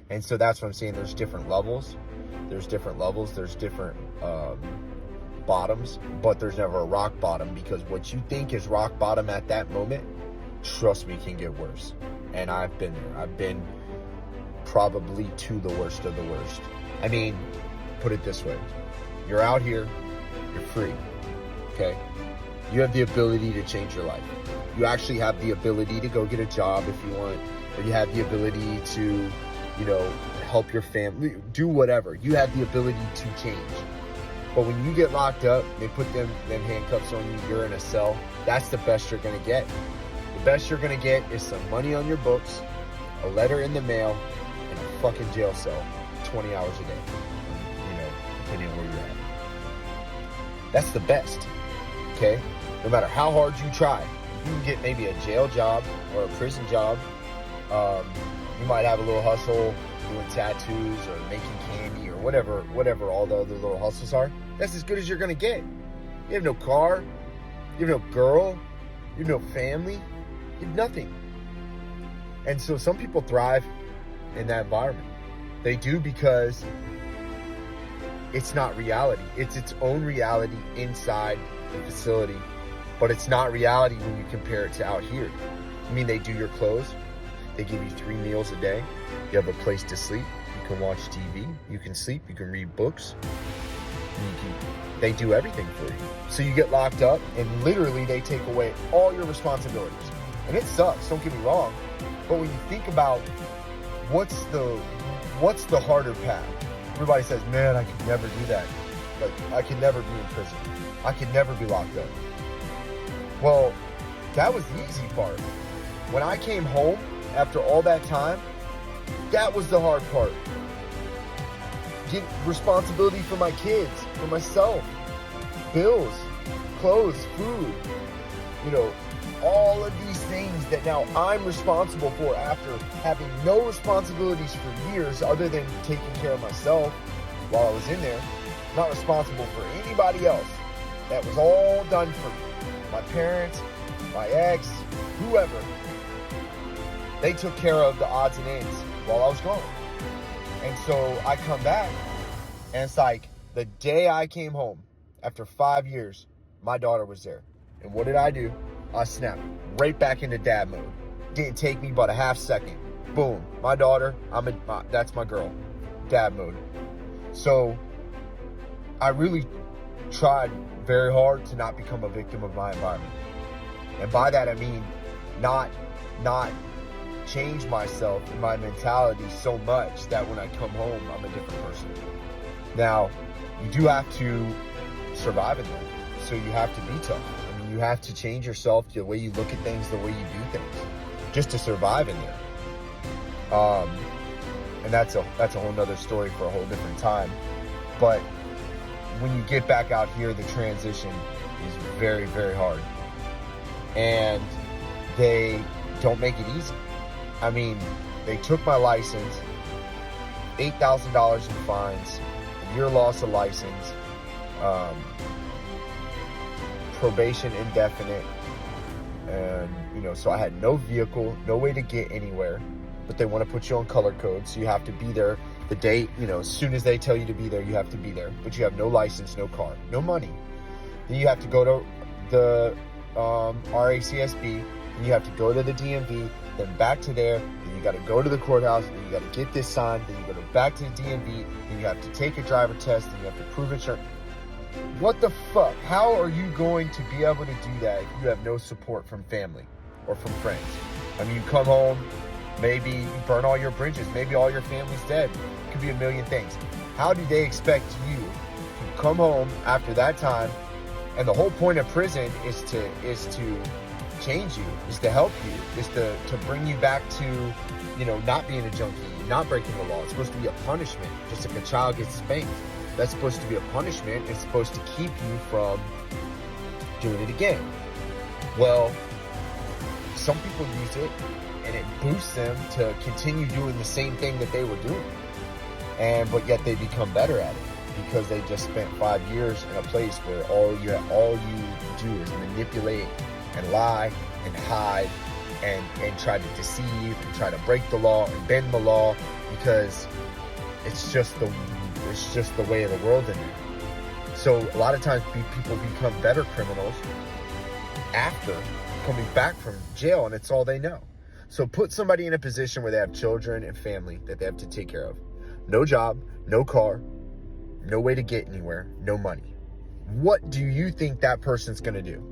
And so that's what I'm saying. There's different levels. There's different bottoms, but there's never a rock bottom, because what you think is rock bottom at that moment, trust me, can get worse. And I've been there. I've been probably to the worst of the worst. I mean, put it this way. You're out here, you're free, okay? You have the ability to change your life. You actually have the ability to go get a job if you want, or you have the ability to, help your family, do whatever. You have the ability to change. But when you get locked up, they put them handcuffs on you, you're in a cell, that's the best you're gonna get. The best you're gonna get is some money on your books, a letter in the mail, and a fucking jail cell 20 hours a day, depending on where you're at. That's the best, okay? No matter how hard you try, you can get maybe a jail job or a prison job. You might have a little hustle doing tattoos or making candy or whatever all the other little hustles are. That's as good as you're gonna get. You have no car, you have no girl, you have no family, you have nothing. And so some people thrive in that environment. They do, because it's not reality. It's its own reality inside the facility, but it's not reality when you compare it to out here. I mean, they do your clothes, they give you 3 meals a day, you have a place to sleep, you can watch TV, you can sleep, you can read books, they do everything for you. So you get locked up, and literally they take away all your responsibilities. And it sucks, don't get me wrong, but when you think about what's the harder path? Everybody says, man, I could never do that. Like, I could never be in prison. I could never be locked up. Well, that was the easy part. When I came home after all that time, that was the hard part. Get responsibility for my kids, for myself, bills, clothes, food, all of these things that now I'm responsible for after having no responsibilities for years other than taking care of myself while I was in there. Not responsible for anybody else. That was all done for me. My parents, my ex, whoever. They took care of the odds and ends while I was gone. And so I come back, and it's like the day I came home after 5 years, my daughter was there. And what did I do? I snapped right back into dad mode. Didn't take me but a half second. Boom, my daughter, that's my girl. Dad mode. So I really tried very hard to not become a victim of my environment. And by that I mean not change myself and my mentality so much that when I come home, I'm a different person. Now, you do have to survive in there. So you have to be tough. I mean, you have to change yourself, the way you look at things, the way you do things, just to survive in there. And that's a whole nother story for a whole different time. But when you get back out here, the transition is very, very hard. And they don't make it easy. I mean, they took my license, $8,000 in fines, a year loss of license, probation indefinite, and so I had no vehicle, no way to get anywhere, but they want to put you on color code, so you have to be there the day, as soon as they tell you to be there, you have to be there, but you have no license, no car, no money. Then you have to go to the RACSB, and you have to go to the DMV, then back to there, then you got to go to the courthouse, then you got to get this signed, then you go back to the DMV, then you have to take a driver test, then you have to prove insurance. What the fuck? How are you going to be able to do that if you have no support from family or from friends? I mean, you come home, maybe you burn all your bridges, maybe all your family's dead. It could be a million things. How do they expect you to come home after that time? And the whole point of prison is to change you, is to help you, is to bring you back to, not being a junkie, not breaking the law. It's supposed to be a punishment, just like a child gets spanked. That's supposed to be a punishment. It's supposed to keep you from doing it again. Well, some people use it and it boosts them to continue doing the same thing that they were doing. But yet they become better at it because they just spent 5 years in a place where all you do is manipulate and lie and hide and try to deceive and try to break the law and bend the law because it's just the way of the world in there. So a lot of times people become better criminals after coming back from jail, and it's all they know. So put somebody in a position where they have children and family that they have to take care of. No job, no car, no way to get anywhere, no money. What do you think that person's going to do?